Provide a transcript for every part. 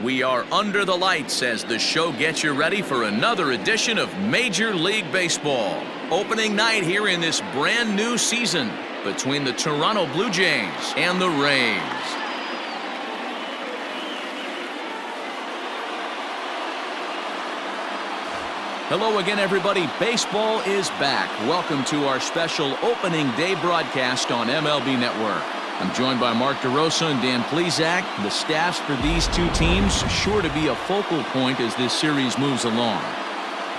We are under the lights as the show gets you ready for another edition of Major League Baseball. Opening night here in this brand new season between the Toronto Blue Jays and the Rays. Hello again, everybody. Baseball is back. Welcome to our special opening day broadcast on MLB Network. I'm joined by Mark DeRosa and Dan Plesac. The staffs for these two teams sure to be a focal point as this series moves along.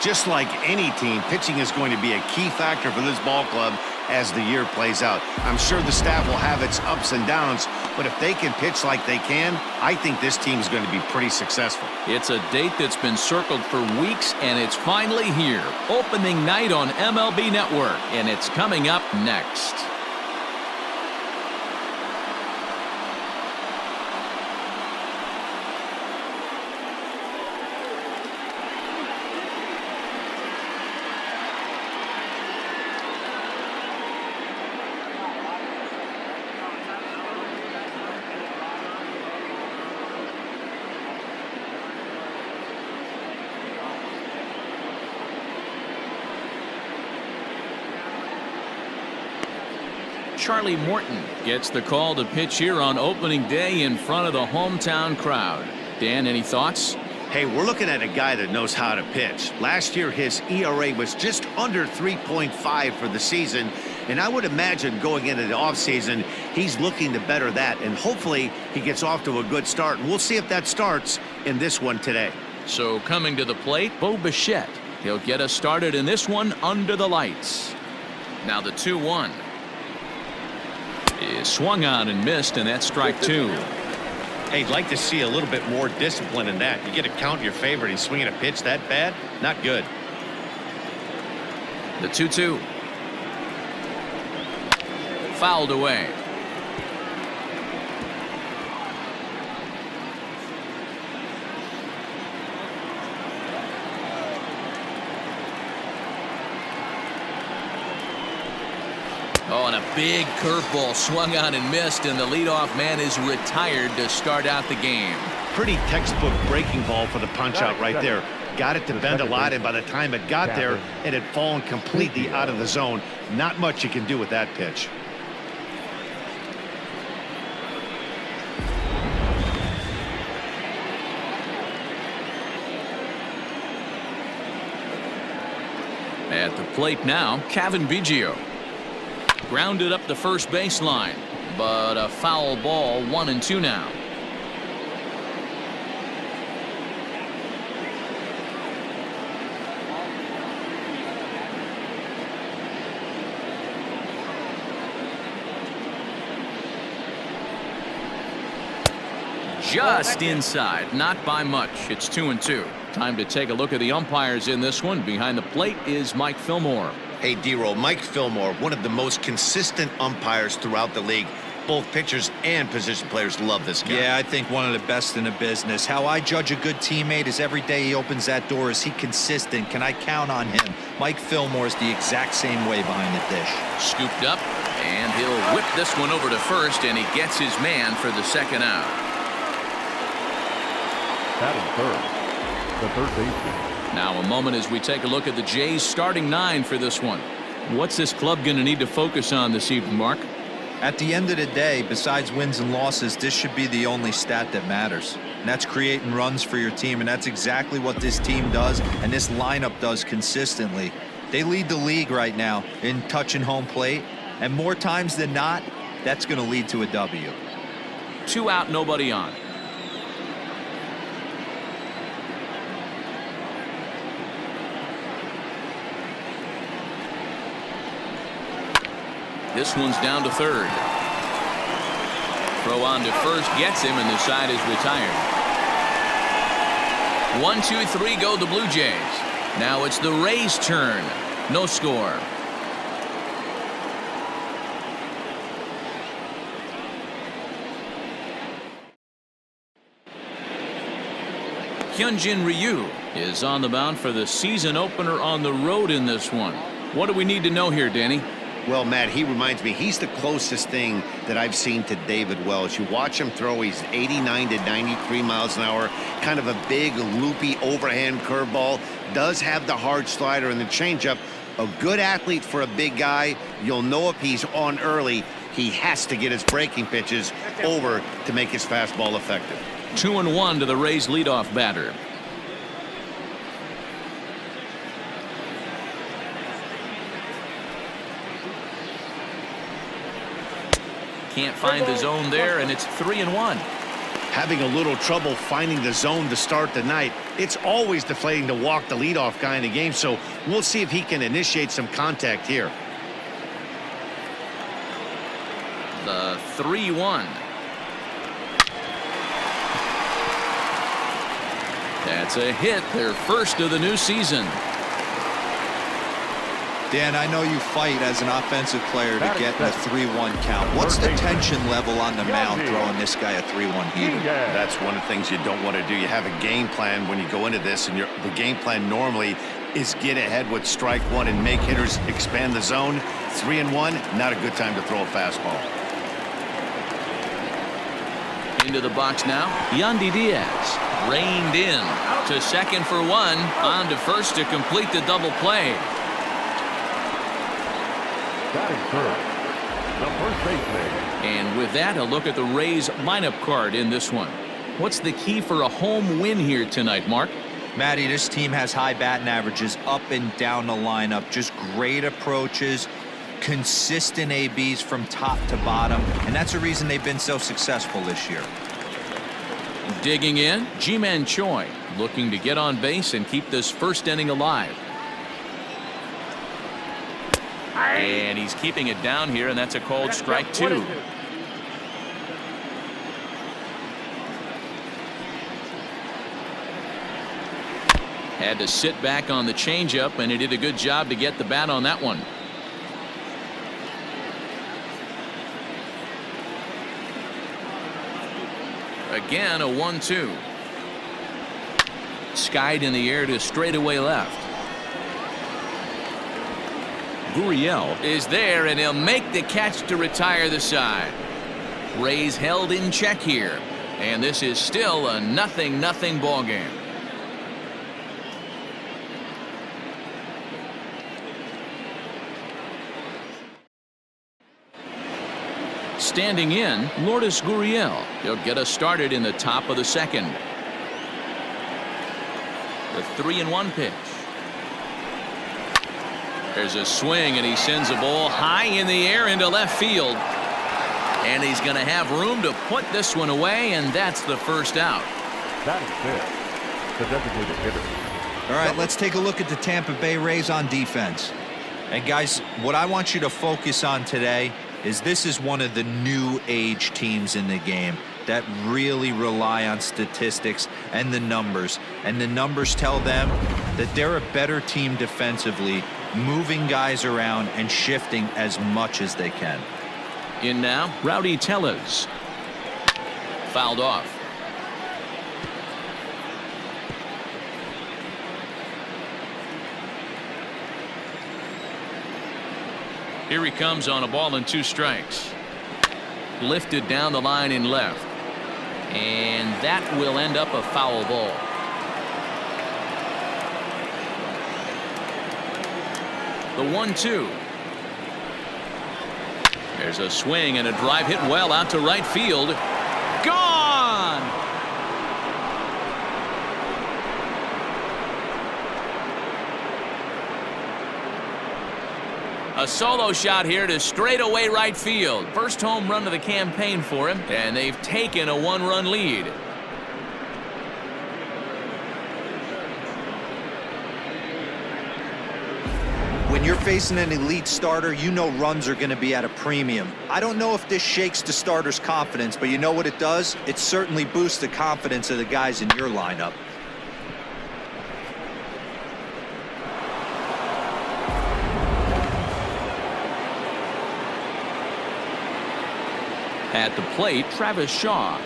Just like any team, pitching is going to be a key factor for this ball club as the year plays out. I'm sure the staff will have its ups and downs, but if they can pitch like they can, I think this team is going to be pretty successful. It's a date that's been circled for weeks, and it's finally here. Opening night on MLB Network, and it's coming up next. Charlie Morton gets the call to pitch here on opening day in front of the hometown crowd. Dan, any thoughts? Hey, we're looking at a guy that knows how to pitch. Last year, his ERA was just under 3.5 for the season, and I would imagine going into the offseason, he's looking to better that, and hopefully he gets off to a good start, and we'll see if that starts in this one today. So coming to the plate, Bo Bichette. He'll get us started in this one under the lights. Now the 2-1. Is swung on and missed, and that's strike two. Hey, I'd like to see a little bit more discipline in that. You get a count in your favor and he's swinging a pitch that bad? Not good. The 2-2. Fouled away. Oh, and a big curveball swung on and missed, and the leadoff man is retired to start out the game. Pretty textbook breaking ball for the punch out right there. Got it to bend a lot, and by the time it got there, it had fallen completely out of the zone. Not much you can do with that pitch. At the plate now, Kevin Biggio. Grounded up the first baseline, but a foul ball, 1-2 now. Just inside, not by much. It's 2-2. Time to take a look at the umpires in this one. Behind the plate is Mike Fillmore. Hey, D-Roll, Mike Fillmore, one of the most consistent umpires throughout the league. Both pitchers and position players love this guy. Yeah, I think one of the best in the business. How I judge a good teammate is every day he opens that door. Is he consistent? Can I count on him? Mike Fillmore is the exact same way behind the dish. Scooped up, and he'll whip this one over to first, and he gets his man for the second out. Batting third, the third baseman. Now a moment as we take a look at the Jays starting nine for this one. What's this club going to need to focus on this evening, Mark? At the end of the day, besides wins and losses, this should be the only stat that matters. And that's creating runs for your team, and that's exactly what this team does and this lineup does consistently. They lead the league right now in touching home plate, and more times than not, that's going to lead to a W. 2 out, nobody on. This one's down to third. Throw on to first gets him, and the side is retired. 1-2-3 go the Blue Jays. Now it's the Rays' turn. No score. Hyunjin Ryu is on the mound for the season opener on the road in this one. What do we need to know here, Danny? Well, Matt, he reminds me, he's the closest thing that I've seen to David Wells. You watch him throw, he's 89 to 93 miles an hour, kind of a big, loopy, overhand curveball, does have the hard slider and the changeup. A good athlete for a big guy. You'll know if he's on early, he has to get his breaking pitches over to make his fastball effective. 2-1 to the Rays leadoff batter. Can't find the zone there, and it's 3-1. Having a little trouble finding the zone to start the night. It's always deflating to walk the leadoff guy in the game, so we'll see if he can initiate some contact here. The 3-1. That's a hit, their first of the new season. Dan, I know you fight as an offensive player to get a 3-1 count. What's the tension level on the mound throwing this guy a 3-1 heater? That's one of the things you don't want to do. You have a game plan when you go into this, and the game plan normally is get ahead with strike one and make hitters expand the zone. 3-1, not a good time to throw a fastball. Into the box now, Yandy Diaz reined in to second for one, on to first to complete the double play. Batting first, the first baseman. And with that, a look at the Rays lineup card in this one. What's the key for a home win here tonight, Mark? Matty, this team has high batting averages up and down the lineup. Just great approaches, consistent ABs from top to bottom, and that's the reason they've been so successful this year. Digging in, Ji-Man Choi looking to get on base and keep this first inning alive. And he's keeping it down here, and that's a called strike two. Had to sit back on the changeup, and he did a good job to get the bat on that one. Again, a 1-2. Skied in the air to straightaway left. Gurriel is there, and he'll make the catch to retire the side. Rays held in check here, and this is still a 0-0 ball game. Standing in, Lourdes Gurriel. He'll get us started in the top of the second. The 3-1 pitch. There's a swing, and he sends a ball high in the air into left field. And he's going to have room to put this one away, and that's the first out. Batting fifth, the designated hitter. All right, let's take a look at the Tampa Bay Rays on defense. And guys, what I want you to focus on today is this is one of the new age teams in the game that really rely on statistics and the numbers. And the numbers tell them that they're a better team defensively, moving guys around and shifting as much as they can. In now, Rowdy Tellez. Fouled off. Here he comes on a ball and 2 strikes. Lifted down the line in left. And that will end up a foul ball. The 1-2. There's a swing and a drive hit well out to right field. Gone! A solo shot here to straightaway right field. First home run of the campaign for him, and they've taken a 1-run lead. When you're facing an elite starter, you know runs are going to be at a premium. I don't know if this shakes the starter's confidence, but you know what it does? It certainly boosts the confidence of the guys in your lineup. At the plate, Travis Shaw.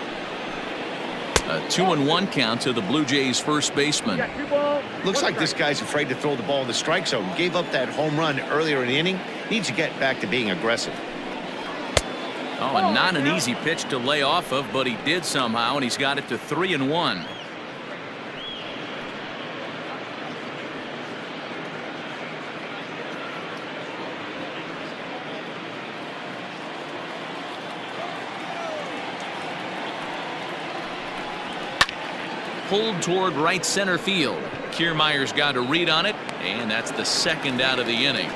A 2-1 count to the Blue Jays first baseman. Looks like this guy's afraid to throw the ball in the strike zone. Gave up that home run earlier in the inning. Needs to get back to being aggressive. Oh, and not an easy pitch to lay off of, but he did somehow, and he's got it to 3-1. Pulled toward right center field. Kiermaier's got a read on it, and that's the second out of the inning.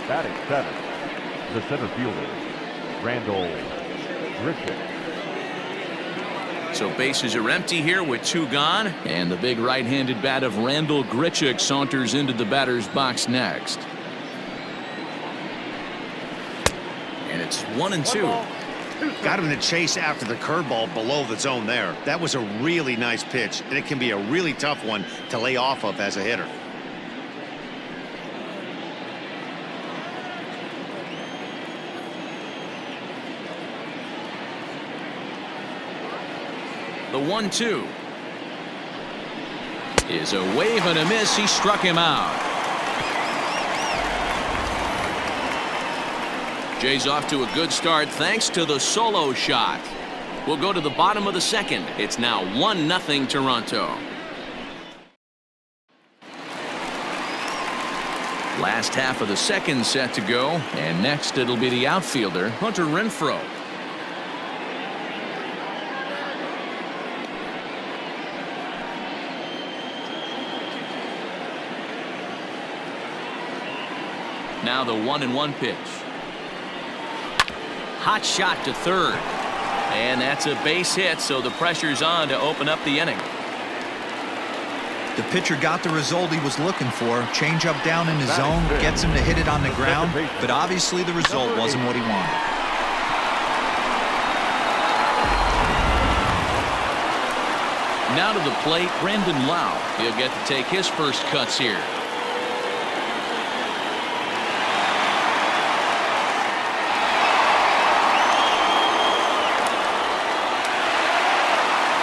Batting seventh, the center fielder, Randall Grichuk. So bases are empty here with 2 gone, and the big right-handed bat of Randall Grichuk saunters into the batter's box next. And it's 1-2. Got him to chase after the curveball below the zone there. That was a really nice pitch, and it can be a really tough one to lay off of as a hitter. The 1-2 is a wave and a miss. He struck him out. Jays off to a good start thanks to the solo shot. We'll go to the bottom of the second. It's now 1-0 Toronto. Last half of the second set to go, and next it'll be the outfielder Hunter Renfroe. Now the 1-1 pitch. Hot shot to third. And that's a base hit, so the pressure's on to open up the inning. The pitcher got the result he was looking for. Change up down in his zone, gets him to hit it on the ground, but obviously the result wasn't what he wanted. Now to the plate, Brandon Lau. He'll get to take his first cuts here.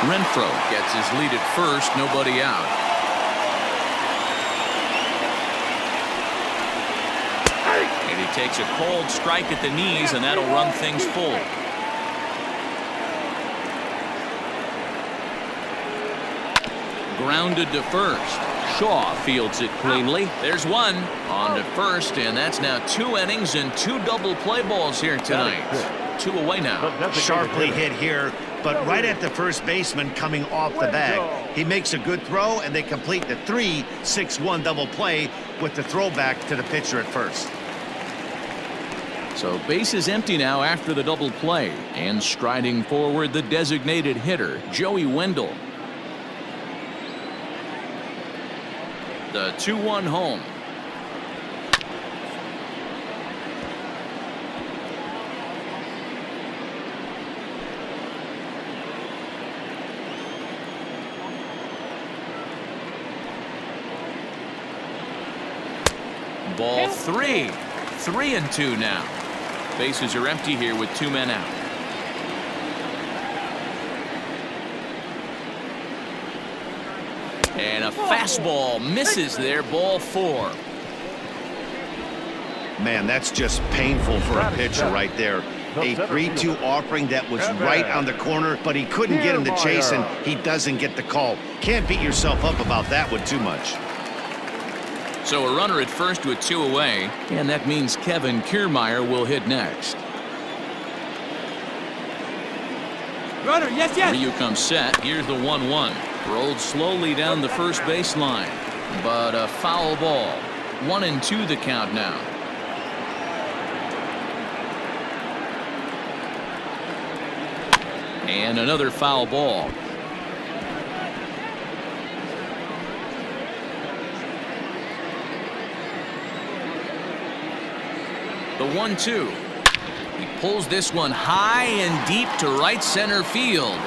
Renfroe gets his lead at first, nobody out. And he takes a cold strike at the knees, and that'll run things full. Grounded to first. Shaw fields it cleanly. There's one on to first, and that's now 2 innings and 2 double play balls here tonight. 2 away now. Sharply hit here, but right at the first baseman coming off the bag. He makes a good throw, and they complete the 3-6-1 double play with the throwback to the pitcher at first. So base is empty now after the double play, and striding forward the designated hitter, Joey Wendell. The 2-1 home. Ball 3. 3-2 now. Bases are empty here with 2 men out. And a fastball misses there. Ball 4. Man, that's just painful for a pitcher right there. A 3-2 offering that was right on the corner, but he couldn't get him to chase, and he doesn't get the call. Can't beat yourself up about that one too much. So a runner at first with 2 away, and that means Kevin Kiermaier will hit next. Runner, yes, yes. Ryu comes set. Here's the 1-1. Rolled slowly down the first baseline, but a foul ball. 1-2 the count now. And another foul ball. The 1-2. He pulls this one high and deep to right center field.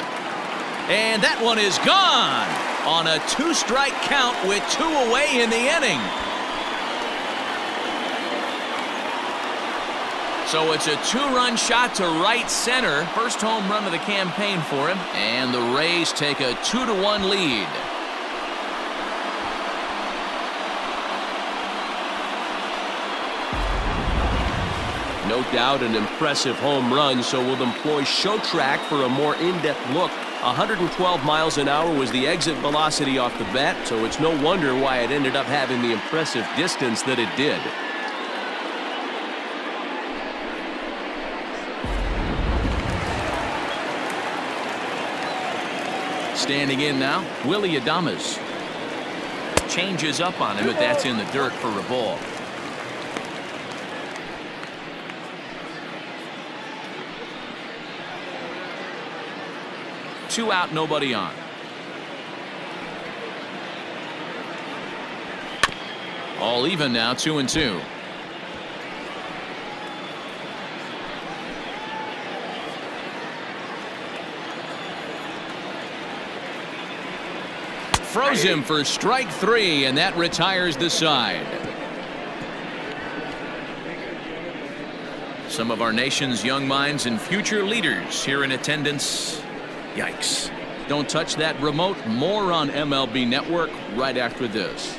And that one is gone on a 2-strike count with 2 away in the inning. So it's a two-run shot to right center. First home run of the campaign for him. And the Rays take a 2-1 lead. No doubt an impressive home run, so we'll employ SHAREfactory for a more in-depth look. 112 miles an hour was the exit velocity off the bat, so it's no wonder why it ended up having the impressive distance that it did. Standing in now, Willie Adames. Changes up on him, but that's in the dirt for a ball. Two out, nobody on. All even now, 2-2. Froze him for strike three, and that retires the side. Some of our nation's young minds and future leaders here in attendance. Yikes. Don't touch that remote. More on MLB Network right after this.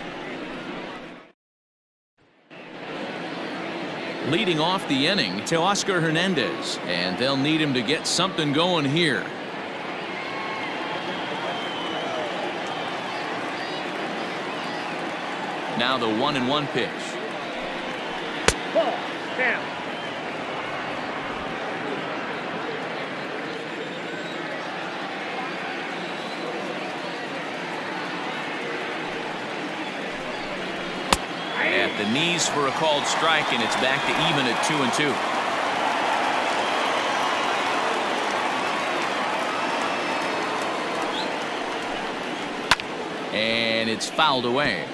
Leading off the inning to Oscar Hernandez, and they'll need him to get something going here. Now the 1-1 pitch. Ball, down. At the knees for a called strike, and it's back to even at 2-2. And it's fouled away.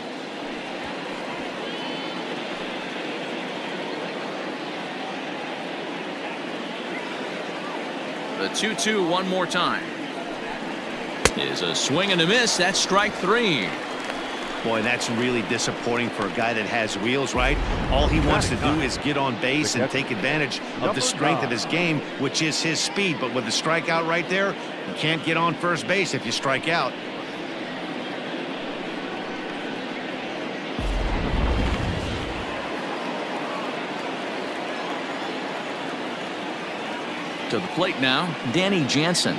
The 2-2 one more time. Is a swing and a miss. That's strike three. Boy, that's really disappointing for a guy that has wheels, right? All he wants to do is get on base and take advantage of the strength of his game, which is his speed. But with the strikeout right there, you can't get on first base if you strike out. To the plate now, Danny Jansen.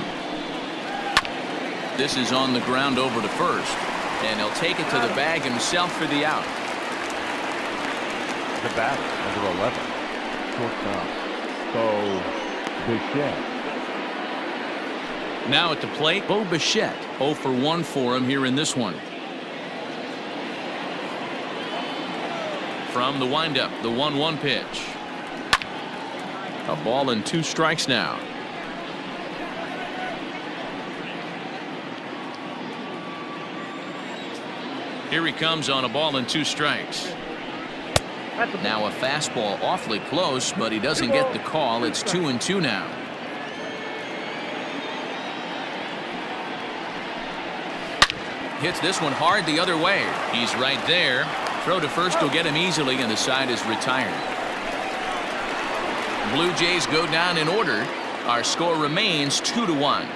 This is on the ground over to first. And he'll take it to the bag himself for the out. The batter, number 11, shortstop, Bo Bichette. Now at the plate, Bo Bichette. 0 for 1 for him here in this one. From the windup, the 1-1 pitch. A ball and 2 strikes now. Here he comes on a ball and 2 strikes. Now a fastball awfully close, but he doesn't get the call. It's 2-2 now. Hits this one hard the other way. He's right there. Throw to first will get him easily, and the side is retired. Blue Jays go down in order. Our score remains 2-1.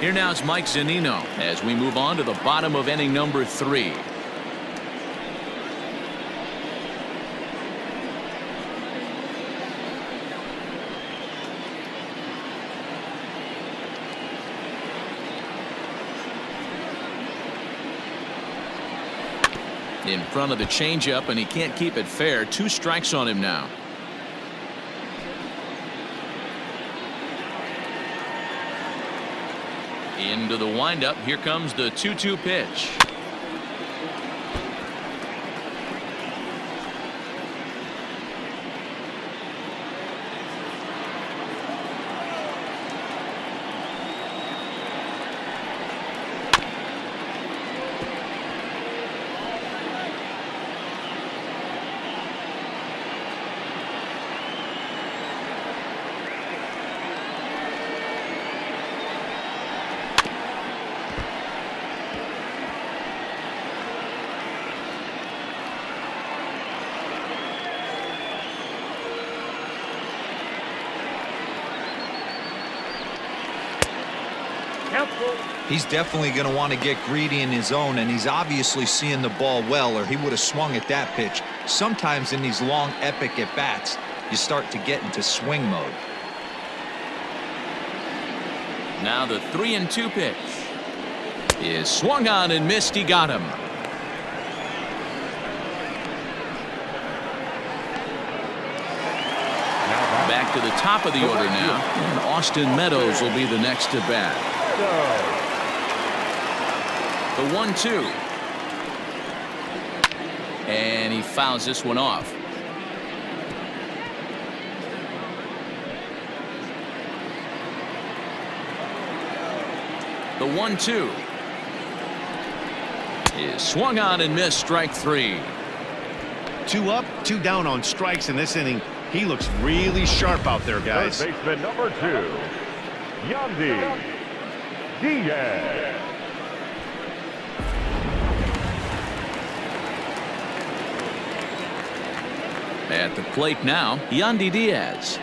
Here now is Mike Zunino as we move on to the bottom of inning number 3. In front of the changeup, and he can't keep it fair. 2 strikes on him now. Into the windup. Here comes the 2-2 pitch. Counsel. He's definitely going to want to get greedy in his zone, and he's obviously seeing the ball well, or he would have swung at that pitch. Sometimes in these long, epic at-bats, you start to get into swing mode. Now the 3-2 pitch is swung on and missed. He got him. Back to the top of the order now, and Austin Meadows will be the next to bat. The 1-2. And he fouls this one off. The 1-2 is swung on and missed. Strike 3. 2 up, 2 down on strikes in this inning. He looks really sharp out there, guys. Third baseman number 2, Yandy Diaz. At the plate now, Yandy Diaz.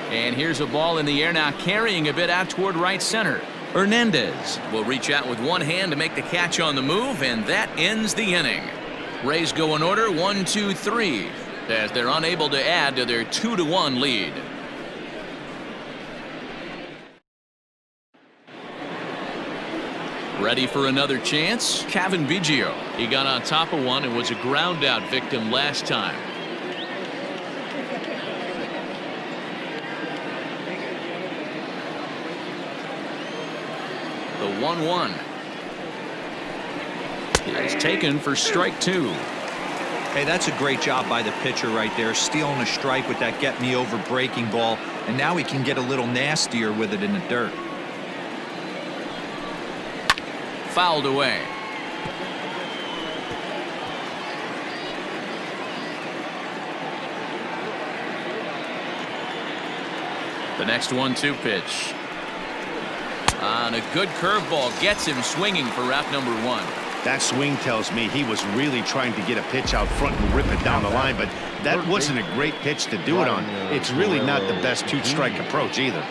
And here's a ball in the air now, carrying a bit out toward right center. Hernandez will reach out with one hand to make the catch on the move, and that ends the inning. Rays go in order 1-2-3 as they're unable to add to their 2-1 lead. Ready for another chance? Kevin Biggio. He got on top of one and was a ground out victim last time. The 1-1 is taken for strike 2. Hey, that's a great job by the pitcher right there, stealing a strike with that get-me-over breaking ball, and now he can get a little nastier with it in the dirt. Fouled away. The next 1-2 pitch. On a good curveball, gets him swinging for route number 1. That swing tells me he was really trying to get a pitch out front and rip it down the line, but that wasn't a great pitch to do it on. It's really not the best 2-strike approach either.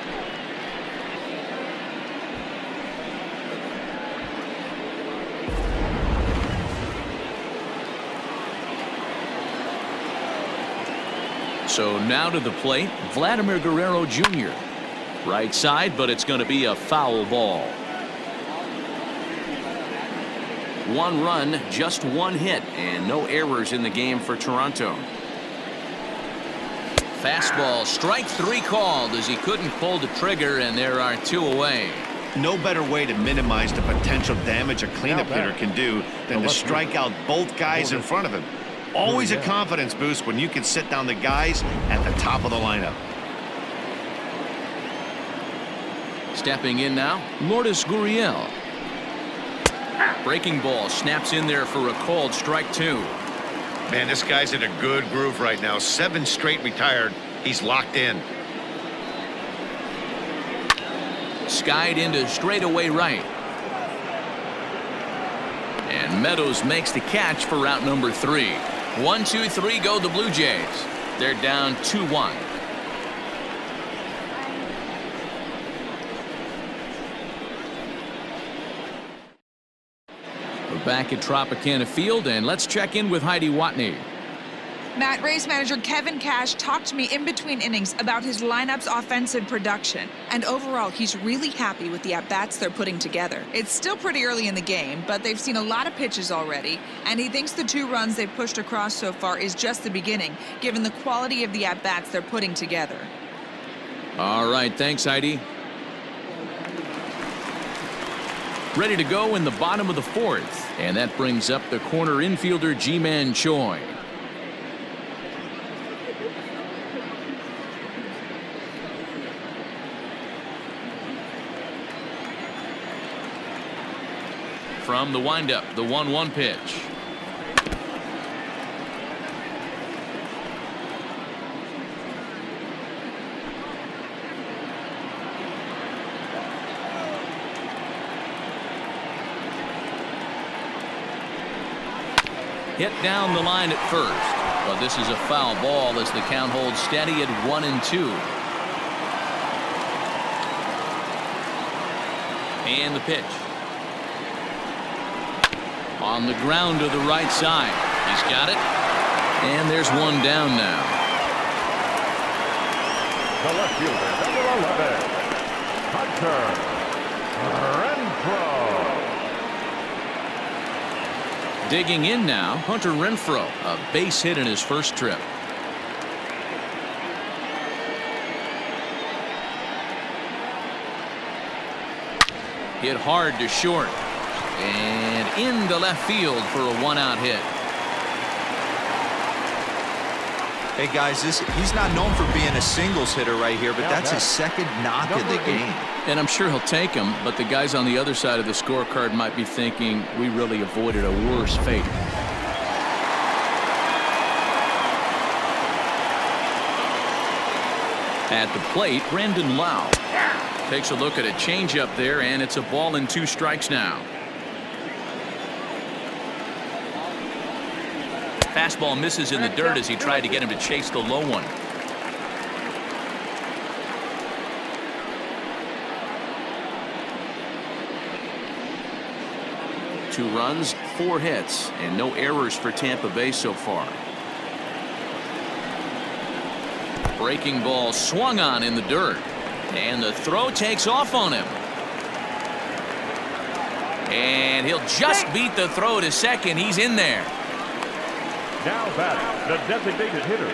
So now to the plate, Vladimir Guerrero Jr. Right side, but it's going to be a foul ball. 1 run, just 1 hit, and no errors in the game for Toronto. Fastball, strike 3 called as he couldn't pull the trigger, and there are 2 away. No better way to minimize the potential damage a cleanup hitter can do than to strike out both guys in front of him. Always a confidence boost when you can sit down the guys at the top of the lineup. Stepping in now, Lourdes Gurriel. Breaking ball snaps in there for a called strike 2. Man, this guy's in a good groove right now. 7 straight retired. He's locked in. Skied into straightaway right. And Meadows makes the catch for route number 3. 1-2-3 go the Blue Jays. They're down 2-1. We're back at Tropicana Field, and let's check in with Heidi Watney. Matt, Rays manager Kevin Cash talked to me in between innings about his lineup's offensive production. And overall, he's really happy with the at-bats they're putting together. It's still pretty early in the game, but they've seen a lot of pitches already. And he thinks the 2 runs they've pushed across so far is just the beginning, given the quality of the at-bats they're putting together. All right, thanks, Heidi. Ready to go in the bottom of the 4th. And that brings up the corner infielder Ji-Man Choi. From the windup, the 1-1 pitch. Hit down the line at first, but this is a foul ball as the count holds steady at 1-2. And the pitch. On the ground to the right side. He's got it. And there's one down now. The left fielder, number 11, Hunter Renfroe. Digging in now, Hunter Renfroe, a base hit in his first trip. Hit hard to short. And into left field for a one-out hit. Hey guys, he's not known for being a singles hitter right here, but that's his second knock of the game. And I'm sure he'll take him, but the guys on the other side of the scorecard might be thinking we really avoided a worse fate. At the plate, Brandon Lau takes a look at a changeup there, and it's a ball and 2 strikes now. Fastball misses in the dirt as he tried to get him to chase the low one. Two runs, 4 hits, and no errors for Tampa Bay so far. Breaking ball swung on in the dirt, and the throw takes off on him. And he'll just beat the throw to second. He's in there. Now batting, the designated hitter,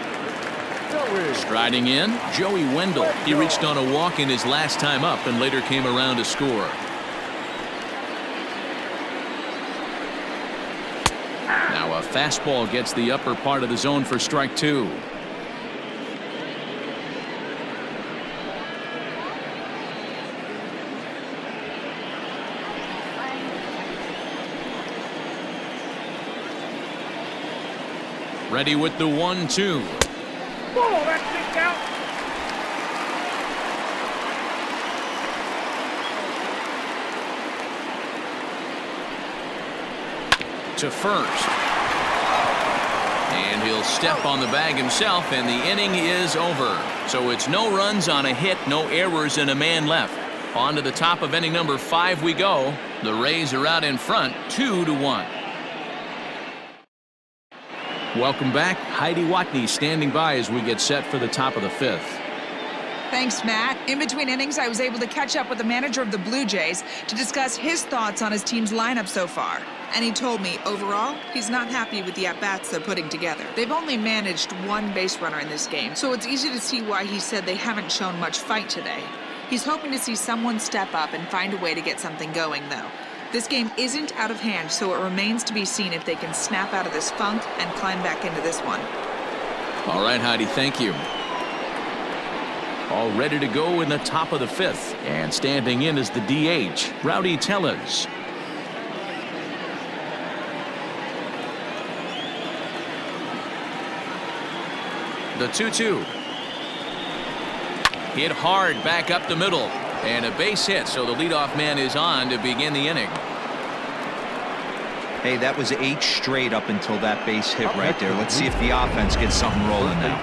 Joey. Striding in, Joey Wendell. He reached on a walk in his last time up and later came around to score. Now a fastball gets the upper part of the zone for strike 2. Ready with the 1-2. Oh, that thing's out. To first. And he'll step on the bag himself, and the inning is over. So it's no runs on a hit, no errors, and a man left. On to the top of inning number 5 we go. The Rays are out in front, 2-1. Welcome back. Heidi Watney standing by as we get set for the top of the 5th. Thanks, Matt. In between innings, I was able to catch up with the manager of the Blue Jays to discuss his thoughts on his team's lineup so far. And he told me, overall, he's not happy with the at-bats they're putting together. They've only managed 1 base runner in this game, so it's easy to see why he said they haven't shown much fight today. He's hoping to see someone step up and find a way to get something going, though. This game isn't out of hand, so it remains to be seen if they can snap out of this funk and climb back into this one. All right, Heidi, thank you. All ready to go in the top of the 5th. And standing in is the DH, Rowdy Tellez. The 2-2. Hit hard back up the middle. And a base hit, so the leadoff man is on to begin the inning. Hey, that was 8 straight up until that base hit right there. Let's see if the offense gets something rolling now.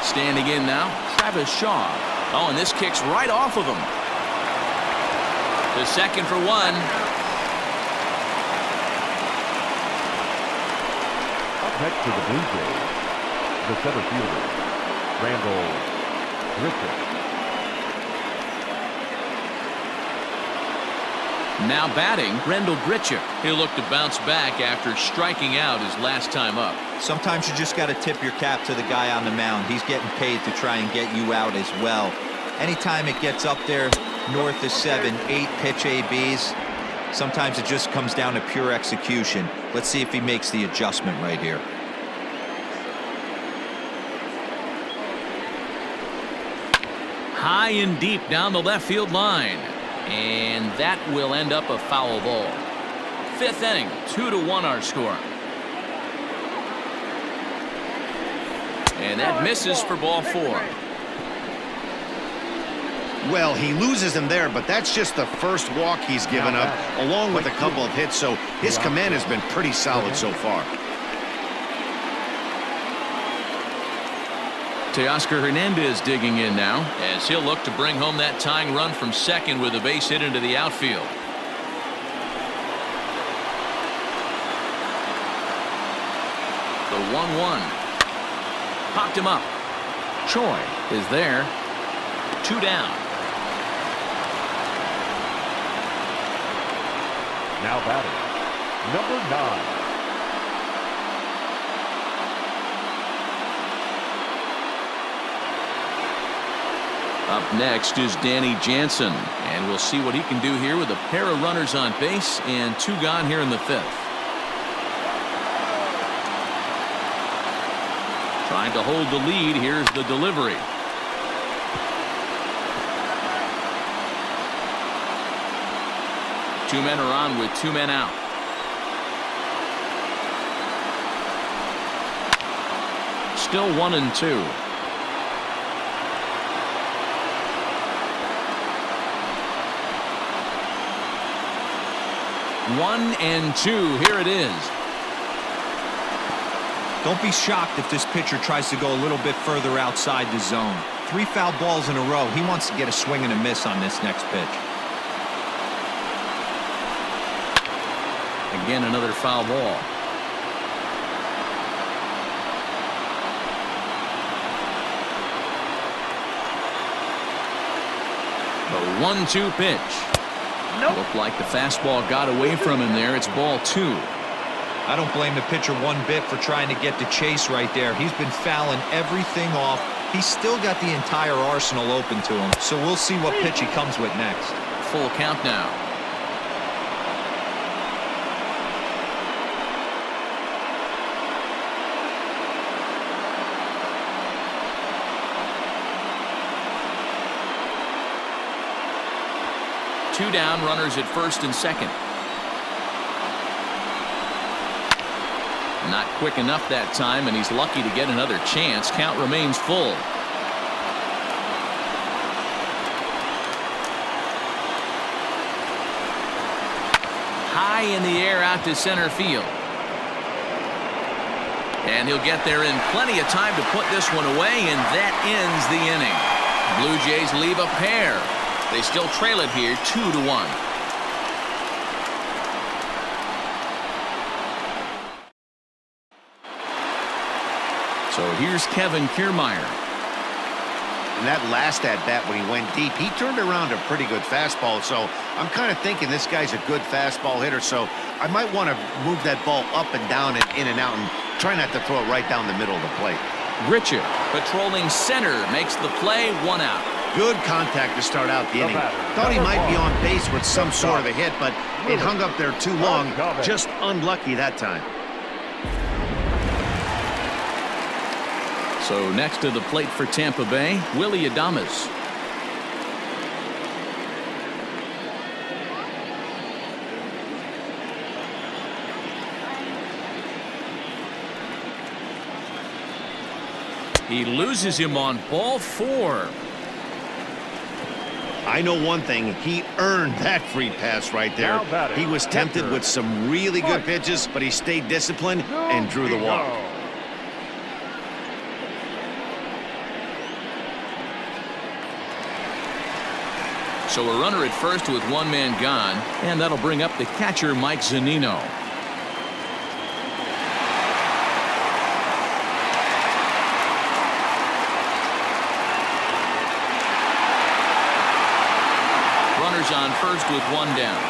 Standing in now, Travis Shaw. Oh, and this kicks right off of him. The second for 1. Next to the Blue Jays, the center fielder, Randall Griffith. Now batting, Randall Grichuk. He'll look to bounce back after striking out his last time up. Sometimes you just got to tip your cap to the guy on the mound. He's getting paid to try and get you out as well. Anytime it gets up there north of 7, 8 pitch ABs, sometimes it just comes down to pure execution. Let's see if he makes the adjustment right here. High and deep down the left field line. And that will end up a foul ball. 5th inning, 2-1 our score. And that misses for ball 4. Well, he loses him there, but that's just the first walk he's given up, along with a couple of hits, so his command has been pretty solid so far. Teoscar Hernandez digging in now, as he'll look to bring home that tying run from second with a base hit into the outfield. The 1-1. Popped him up. Choi is there. 2 down. Now batting, number 9. Up next is Danny Jansen, and we'll see what he can do here with a pair of runners on base and 2 gone here in the 5th. Trying to hold the lead. Here's the delivery. Two men are on with 2 men out. Still 1-2. One and 2. Here it is. Don't be shocked if this pitcher tries to go a little bit further outside the zone. 3 foul balls in a row. He wants to get a swing and a miss on this next pitch. Again, another foul ball. The 1-2 pitch. Nope. Looked like the fastball got away from him there. It's ball 2. I don't blame the pitcher one bit for trying to get the chase right there. He's been fouling everything off. He's still got the entire arsenal open to him. So we'll see what pitch he comes with next. Full count now. Two down, runners at first and second. Not quick enough that time, and he's lucky to get another chance. Count remains full. High in the air out to center field. And he'll get there in plenty of time to put this one away, and that ends the inning. Blue Jays leave a pair. They still trail it here 2-1. So here's Kevin Kiermaier. And that last at-bat when he went deep, he turned around a pretty good fastball. So I'm kind of thinking this guy's a good fastball hitter. So I might want to move that ball up and down and in and out and try not to throw it right down the middle of the plate. Richard patrolling center makes the play. 1 out. Good contact to start out the inning. Thought he might be on base with some sort of a hit, but it hung up there too long. Just unlucky that time. So next to the plate for Tampa Bay, Willy Adames. He loses him on ball 4. I know one thing, he earned that free pass right there. He was tempted with some really good pitches, but he stayed disciplined and drew the walk. So a runner at first with 1 man gone, and that'll bring up the catcher Mike Zunino. Runners on first with 1 down.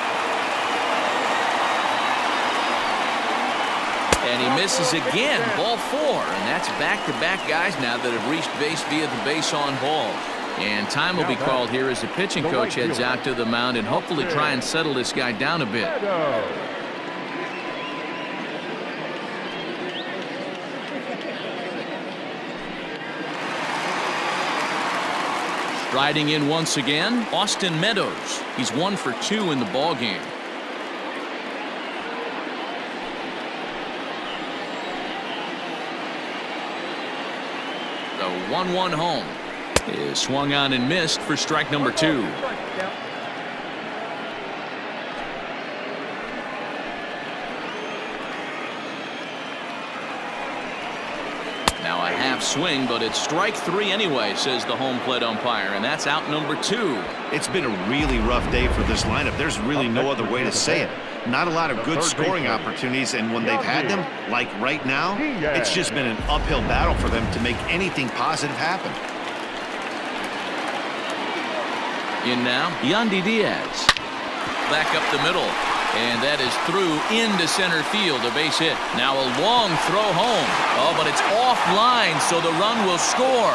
And he misses again, ball 4, and that's back-to-back guys now that have reached base via the base on balls. And time will be called here as the pitching coach heads out to the mound and hopefully try and settle this guy down a bit. Striding in once again, Austin Meadows. He's 1 for 2 in the ballgame. The 1-1 home. Is swung on and missed for strike number 2. Now a half swing, but it's strike 3 anyway, says the home plate umpire, and that's out number 2. It's been a really rough day for this lineup. There's really no other way to say it. Not a lot of good scoring opportunities, and when they've had them, like right now, it's just been an uphill battle for them to make anything positive happen. In now, Yandy Diaz. Back up the middle. And that is through into center field, a base hit. Now a long throw home. Oh, but it's offline, so the run will score.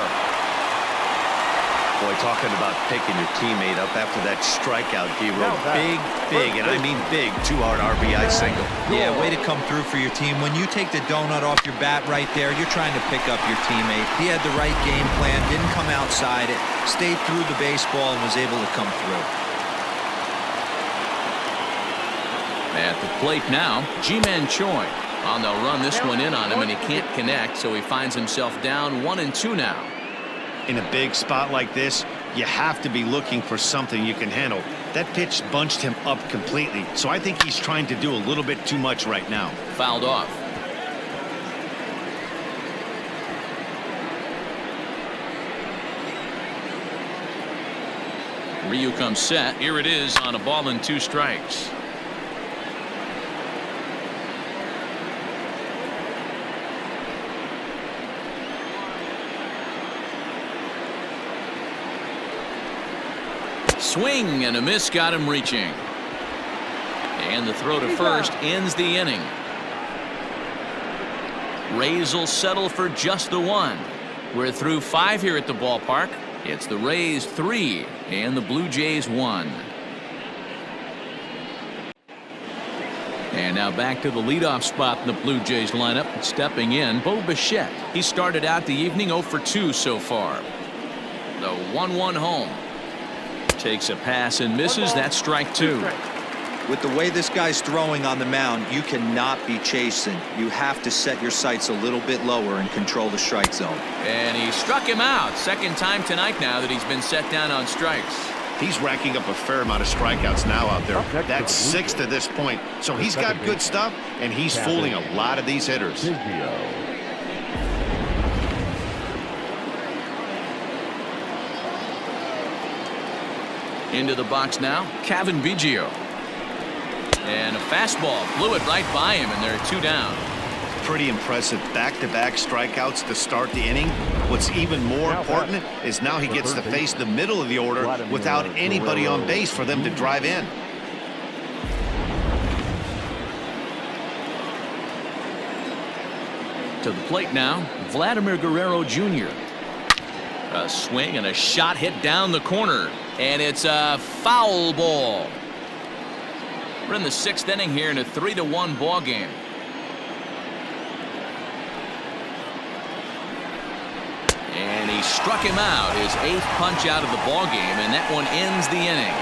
Boy, talking about picking your teammate up after that strikeout, D-Row. Big, and I mean big, 2-hard RBI single. Yeah, way to come through for your team. When you take the donut off your bat right there, you're trying to pick up your teammate. He had the right game plan, didn't come outside it, stayed through the baseball, and was able to come through. At the plate now, Ji-Man Choi. On the run this one in on him, and he can't connect, so he finds himself down 1-2 now. In a big spot like this, you have to be looking for something you can handle. That pitch bunched him up completely, so I think he's trying to do a little bit too much right now. Fouled off. Ryu comes set. Here it is on a ball and 2 strikes. Swing and a miss got him reaching. And the throw to first ends the inning. Rays will settle for just the 1. We're through 5 here at the ballpark. It's the Rays 3 and the Blue Jays 1. And now back to the leadoff spot in the Blue Jays lineup. Stepping in, Bo Bichette. He started out the evening 0 for 2 so far. The 1-1 home. Takes a pass and misses. That's strike 2. With the way this guy's throwing on the mound, you cannot be chasing. You have to set your sights a little bit lower and control the strike zone. And he struck him out. Second time tonight now that he's been set down on strikes. He's racking up a fair amount of strikeouts now out there. That's 6 to this point. So he's got good stuff, and he's fooling a lot of these hitters. Into the box now, Cavan Biggio. And a fastball blew it right by him, and there are 2 down. Pretty impressive back-to-back strikeouts to start the inning. What's even more important is now he gets to face the middle of the order without anybody on base for them to drive in. To the plate now, Vladimir Guerrero Jr. A swing and a shot hit down the corner. And it's a foul ball. We're in the 6th inning here in a 3-1 ball game. And he struck him out, his 8th punch out of the ball game, and that one ends the inning.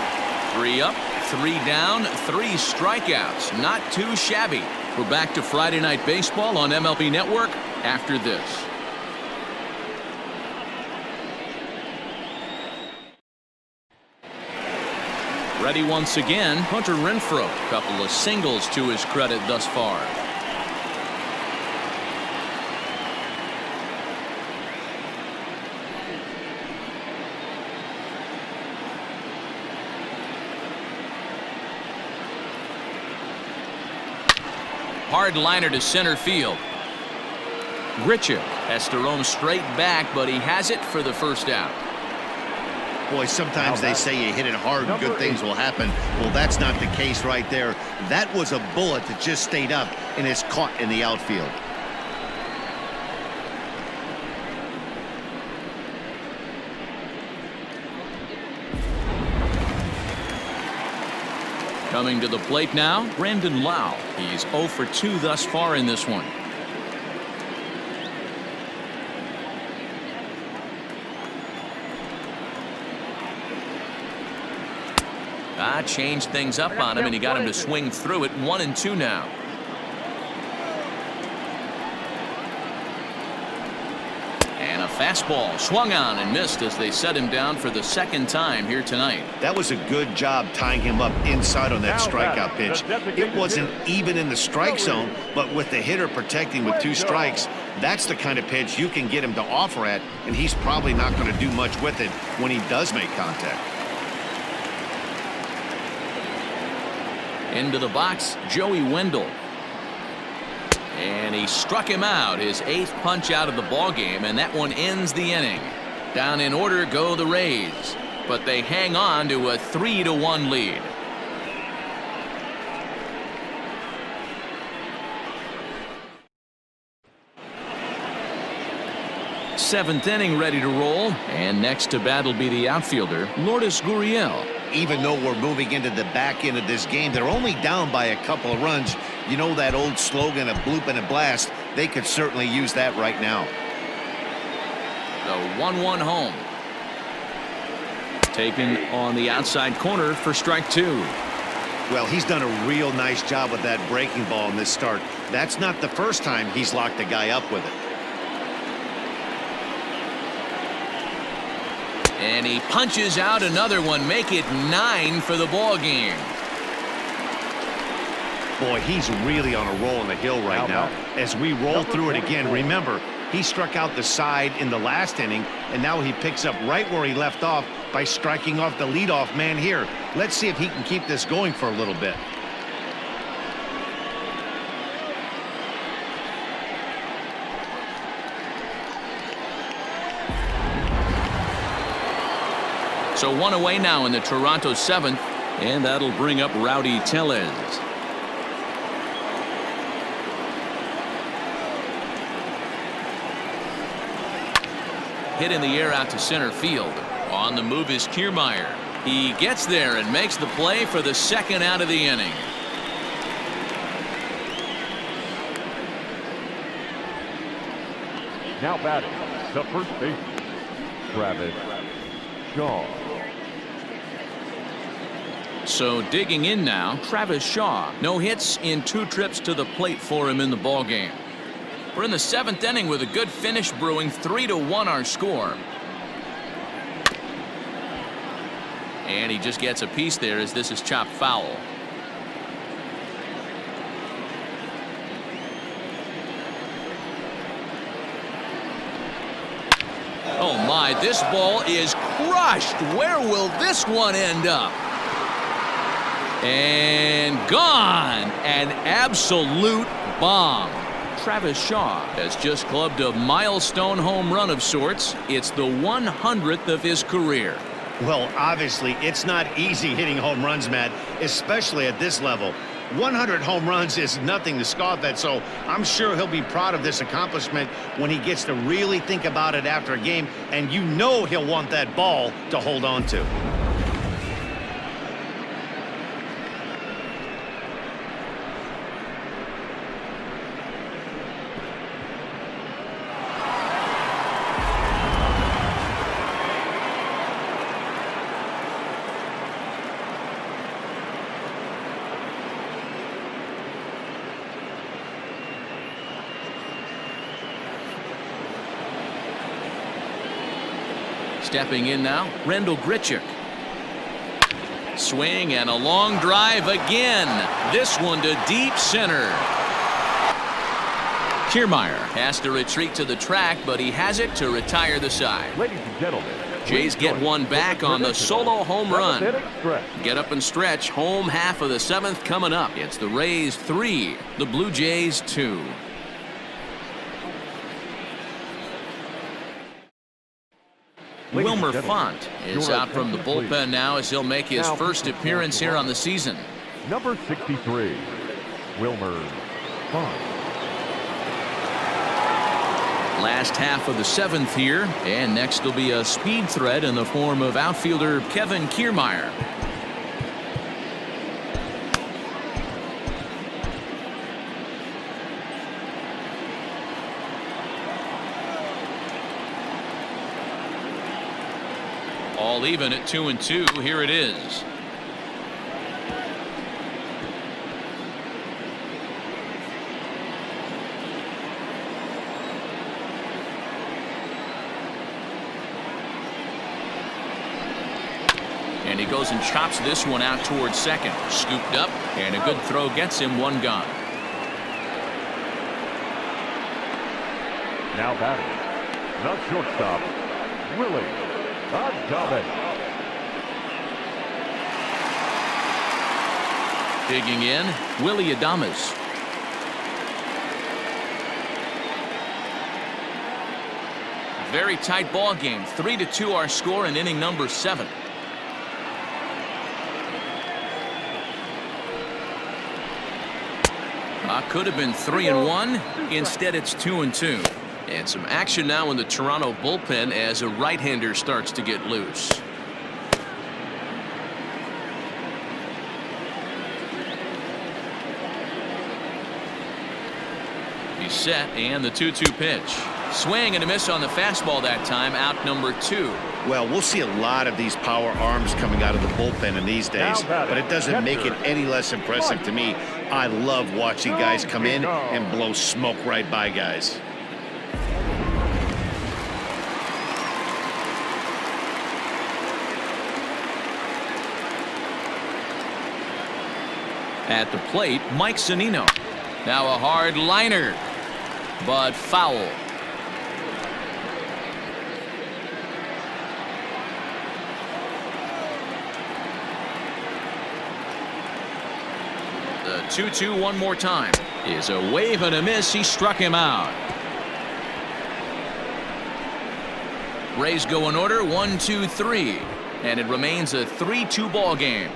3 up, 3 down, 3 strikeouts. Not too shabby. We're back to Friday Night Baseball on MLB Network after this. Ready once again, Hunter Renfroe. Couple of singles to his credit thus far. Hard liner to center field. Grichuk has to roam straight back, but he has it for the first out. Boy, sometimes they say you hit it hard and good things will happen. Well, that's not the case right there. That was a bullet that just stayed up and is caught in the outfield. Coming to the plate now, Brandon Lau. He's 0 for 2 thus far in this one. Changed things up on him, and he got him to swing through it. 1-2 now. And a fastball swung on and missed as they set him down for the second time here tonight. That was a good job tying him up inside on that Now strikeout batting, pitch. the designated It wasn't hitter, even in the strike zone, but with the hitter protecting with 2 strikes, that's the kind of pitch you can get him to offer at, and he's probably not going to do much with it when he does make contact. Into the box, Joey Wendell. And he struck him out, his 8th punch out of the ball game, and that one ends the inning. Down in order go the Rays, but they hang on to a 3-1 lead. Seventh inning ready to roll, and next to bat will be the outfielder, Lourdes Gurriel. Even though we're moving into the back end of this game, they're only down by a couple of runs. You know that old slogan, a bloop and a blast. They could certainly use that right now. The 1-1 home. Taken on the outside corner for strike 2. Well, he's done a real nice job with that breaking ball in this start. That's not the first time he's locked a guy up with it. And he punches out another one, make it 9 for the ball game. Boy, he's really on a roll on the hill right now. As we roll through it again, remember, he struck out the side in the last inning, and now he picks up right where he left off by striking off the leadoff man here. Let's see if he can keep this going for a little bit. So 1 away now in the Toronto 7th, and that'll bring up Rowdy Tellez. Hit in the air out to center field. On the move is Kiermaier. He gets there and makes the play for the 2nd out of the inning. Now batting, the first baseman, Travis Shaw. So digging in now, Travis Shaw. No hits in 2 trips to the plate for him in the ball game. We're in the 7th inning with a good finish brewing. 3-1 our score. And he just gets a piece there as this is chopped foul. Oh my, this ball is crushed. Where will this one end up? And gone. An absolute bomb. Travis Shaw has just clubbed a milestone home run of sorts. It's the 100th of his career. Well, obviously, it's not easy hitting home runs, Matt, especially at this level. 100 home runs is nothing to scoff at, so I'm sure he'll be proud of this accomplishment when he gets to really think about it after a game, and you know he'll want that ball to hold on to. Stepping in now, Rendell Grichuk. Swing and a long drive again. This one to deep center. Kiermaier has to retreat to the track, but he has it to retire the side. Ladies and gentlemen, Jays get one back on the solo home run. Get up and stretch. Home half of the 7th coming up. It's the Rays 3, the Blue Jays 2. Wilmer Font is out from the bullpen now as he'll make his first appearance here on the season. Number 63, Wilmer Font. Last half of the 7th here, and next will be a speed threat in the form of outfielder Kevin Kiermaier. All even at 2-2. Here it is. He goes and chops this one out towards second. Scooped up, and a good throw gets him one gone. Now batting, the shortstop, Willie Adames. Digging in, Willie Adames. Very tight ball game. 3-2 our score in inning number 7. Could have been 3-1. Instead, it's 2-2. And some action now in the Toronto bullpen as a right-hander starts to get loose. He's set, and the 2-2 pitch. Swing and a miss on the fastball that time, out number 2. Well, we'll see a lot of these power arms coming out of the bullpen in these days, but it doesn't make it any less impressive to me. I love watching guys come in and blow smoke right by guys. At the plate, Mike Zunino. Now a hard liner, but foul. The 2-2 one more time is a wave and a miss. He struck him out. Rays go in order, 1-2-3, and it remains a 3-2 ball game.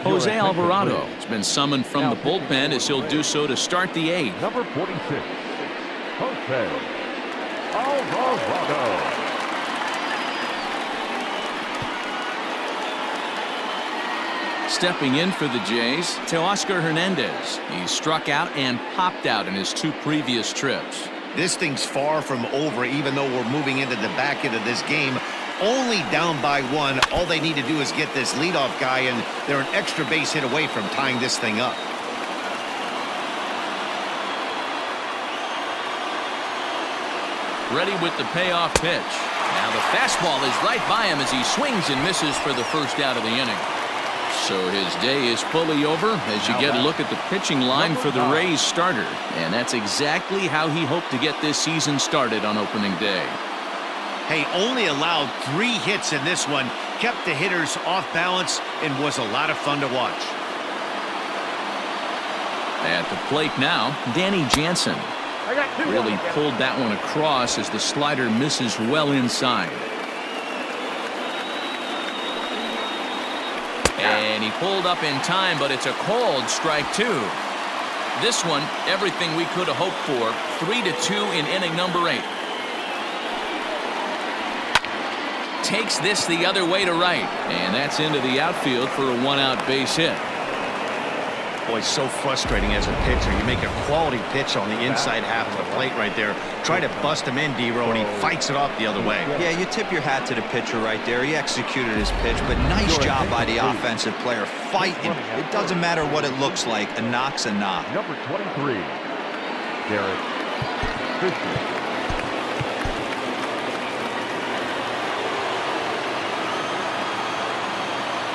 Jose Alvarado has been summoned from the bullpen as he'll do so to start the 8th. Number 46, Jose Alvarado. Stepping in for the Jays, Teoscar Hernandez. He struck out and popped out in his 2 previous trips. This thing's far from over, even though we're moving into the back end of this game. Only down by 1. All they need to do is get this leadoff guy, and they're an extra base hit away from tying this thing up. Ready with the payoff pitch. Now the fastball is right by him as he swings and misses for the first out of the inning. So his day is fully over as you get a look at the pitching line for the Rays starter. And that's exactly how he hoped to get this season started on opening day. Hey, only allowed 3 hits in this one, kept the hitters off balance, and was a lot of fun to watch. At the plate now, Danny Jansen. Really pulled that one across as the slider misses well inside. And he pulled up in time, but it's a called strike 2. This one, everything we could have hoped for. 3-2 in inning number 8. Takes this the other way to right, and that's into the outfield for a 1-out base hit. Boy, so frustrating as a pitcher. You make a quality pitch on the inside half of the plate right there. Try to bust him in, D-Row, and he fights it off the other way. Yeah, you tip your hat to the pitcher right there. He executed his pitch, but nice job by the offensive player. Fighting. It doesn't matter what it looks like. A knock's a knock. Number 23, Derek Fisher.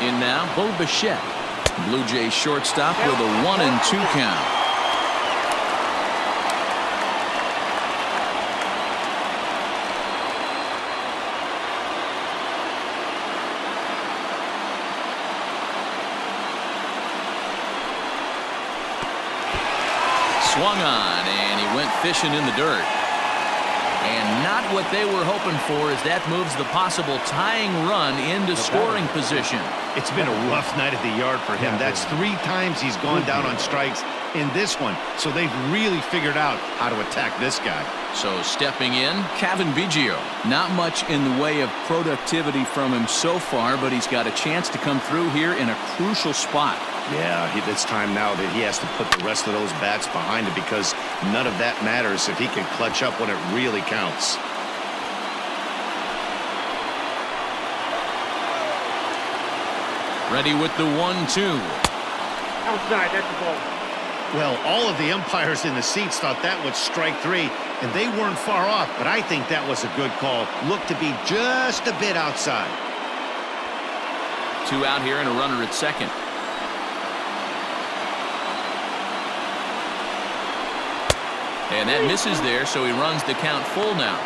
In now, Bo Bichette. Blue Jays shortstop with a 1-2 count. Swung on, and he went fishing in the dirt. And not what they were hoping for as that moves the possible tying run into scoring position. It's been a rough night at the yard for him. That's 3 times he's gone down on strikes in this one. So they've really figured out how to attack this guy. So stepping in, Kevin Biggio. Not much in the way of productivity from him so far, but he's got a chance to come through here in a crucial spot. Yeah, it's time now that he has to put the rest of those bats behind him because none of that matters if he can clutch up when it really counts. Ready with the 1-2. Outside, that's the ball. Well, all of the umpires in the seats thought that was strike three, and they weren't far off, but I think that was a good call. Looked to be just a bit outside. 2 out here and a runner at second. And that misses there, so he runs the count full now.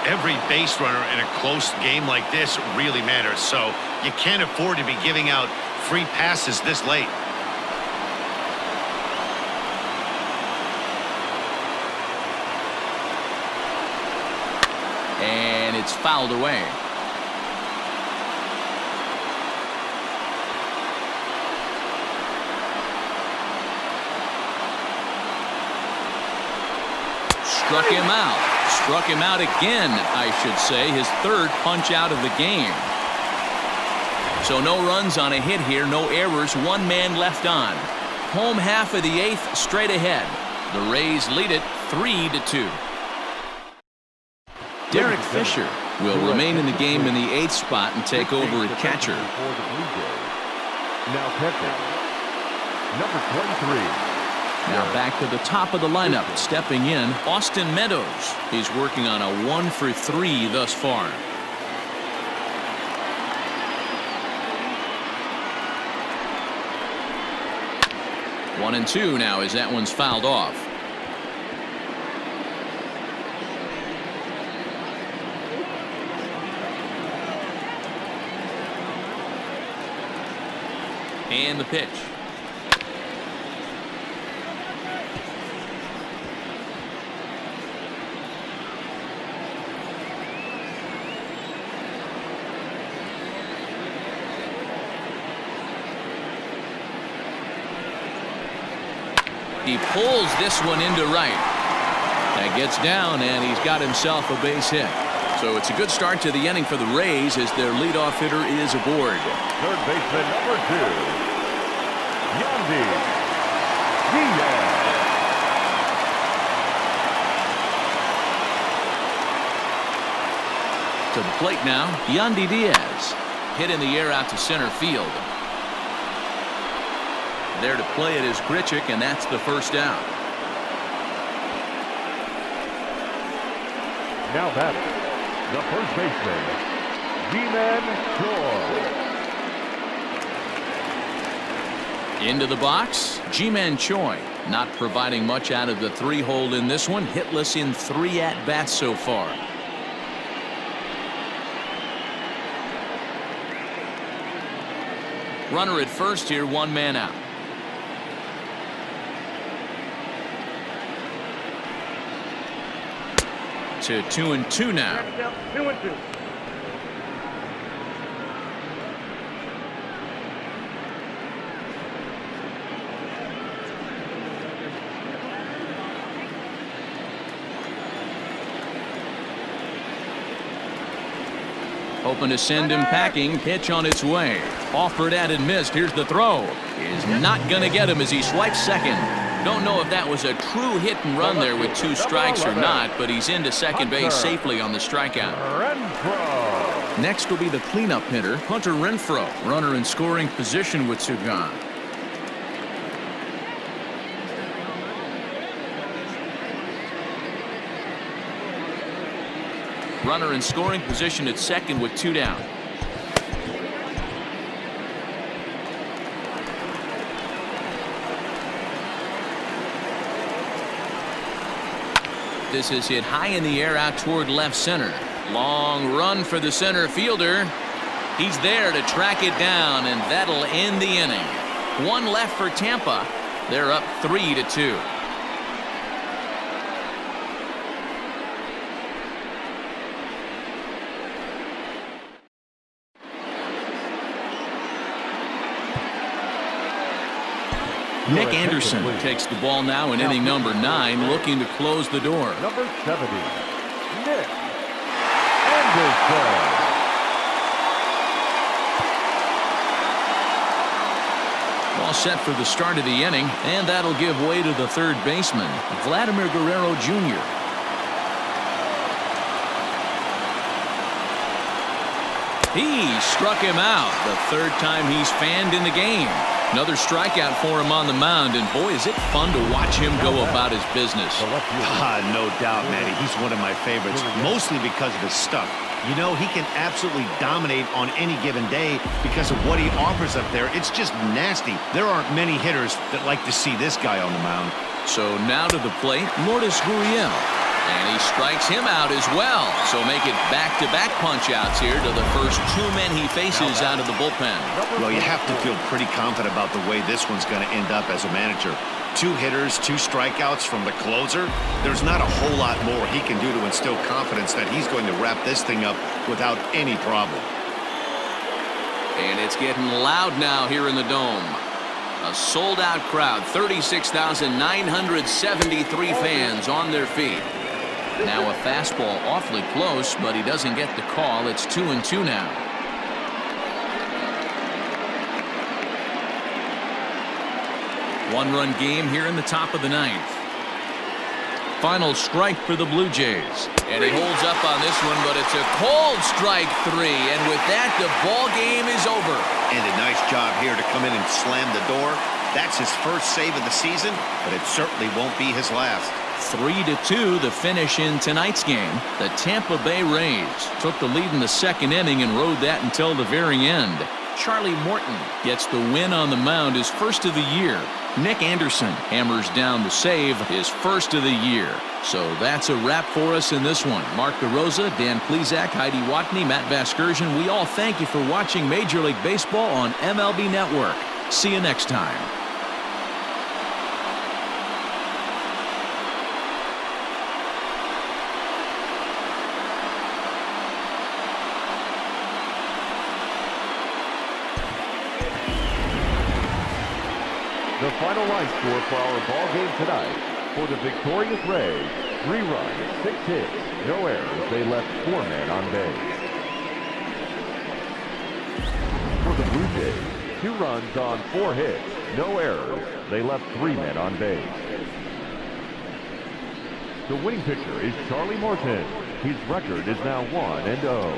Every base runner in a close game like this really matters, so you can't afford to be giving out free passes this late. And it's fouled away. Struck him out. Struck him out again, I should say. His third punch out of the game. So no runs on a hit here, no errors, 1 man left on. Home half of the 8th straight ahead. The Rays lead it 3-2. Derek Fisher will remain in the game in the 8th spot and take over at catcher. Now catching, number 23. Now back to the top of the lineup, stepping in, Austin Meadows. He's working on a 1 for 3 thus far. One and 2 now as that one's fouled off. And the pitch. He pulls this one into right. That gets down, and he's got himself a base hit. So it's a good start to the inning for the Rays as their leadoff hitter is aboard. Third baseman number 2, Yandy Diaz. To the plate now, Yandy Diaz. Hit in the air out to center field. There to play it is Grichuk, and that's the first out. Now batting, the first baseman, Ji-Man Choi. Into the box, Ji-Man Choi. Not providing much out of the 3-hole in this one. Hitless in 3 at-bats so far. Runner at first here, 1 man out. To 2-2 now. 2-2. Hoping to send him packing. Pitch on its way. Offered at and missed. Here's the throw. Is not going to get him as he swipes second. Don't know if that was a true hit and run there with 2 strikes or not, but he's into second base safely on the strikeout. Next will be the cleanup hitter, Hunter Renfroe. Runner in scoring position with Sugan. Runner in scoring position at second with 2 down. This is hit high in the air out toward left center. Long run for the center fielder. He's there to track it down, and that'll end the inning. 1 left for Tampa. They're up 3-2. Nick Anderson takes the ball now in inning number 9, looking to close the door. Number 70, Nick Anderson. All set for the start of the inning, and that'll give way to the third baseman, Vladimir Guerrero Jr. He struck him out, the 3rd time he's fanned in the game. Another strikeout for him on the mound, and boy, is it fun to watch him go about his business. No doubt, Matty. He's one of my favorites, mostly because of his stuff. You know, he can absolutely dominate on any given day because of what he offers up there. It's just nasty. There aren't many hitters that like to see this guy on the mound. So now to the plate, Lourdes Gurriel. And he strikes him out as well. So make it back-to-back punch-outs here to the first two men he faces out of the bullpen. Well, you have to feel pretty confident about the way this one's going to end up as a manager. 2 hitters, 2 strikeouts from the closer. There's not a whole lot more he can do to instill confidence that he's going to wrap this thing up without any problem. And it's getting loud now here in the Dome. A sold-out crowd, 36,973 fans on their feet. Now a fastball awfully close, but he doesn't get the call. It's 2-2 now. One-run game here in the top of the 9th. Final strike for the Blue Jays. And he holds up on this one, but it's a cold strike 3. And with that, the ball game is over. And a nice job here to come in and slam the door. That's his first save of the season, but it certainly won't be his last. 3-2 the finish in tonight's game. The Tampa Bay Rays took the lead in the second inning and rode that until the very end. Charlie Morton gets the win on the mound, his first of the year. Nick Anderson hammers down the save, his first of the year. So that's a wrap for us in this one. Mark DeRosa, Dan Plesac, Heidi Watney, Matt Vasgersian, we all thank you for watching Major League Baseball on MLB Network. See you next time. The final line score for our ball game tonight. For the victorious Rays, 3 runs, 6 hits, no errors. They left 4 men on base. For the Blue Jays, 2 runs on 4 hits, no errors. They left 3 men on base. The winning pitcher is Charlie Morton. His record is now 1-0.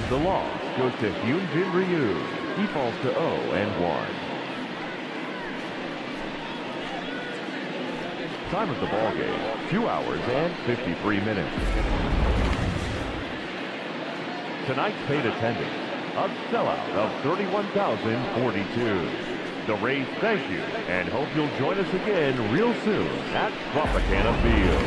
The loss goes to Hyunjin Ryu. He falls to 0-1. Time of the ball game, 2 hours and 53 minutes. Tonight's paid attendance, a sellout of 31,042. The Rays thank you and hope you'll join us again real soon at Tropicana Field.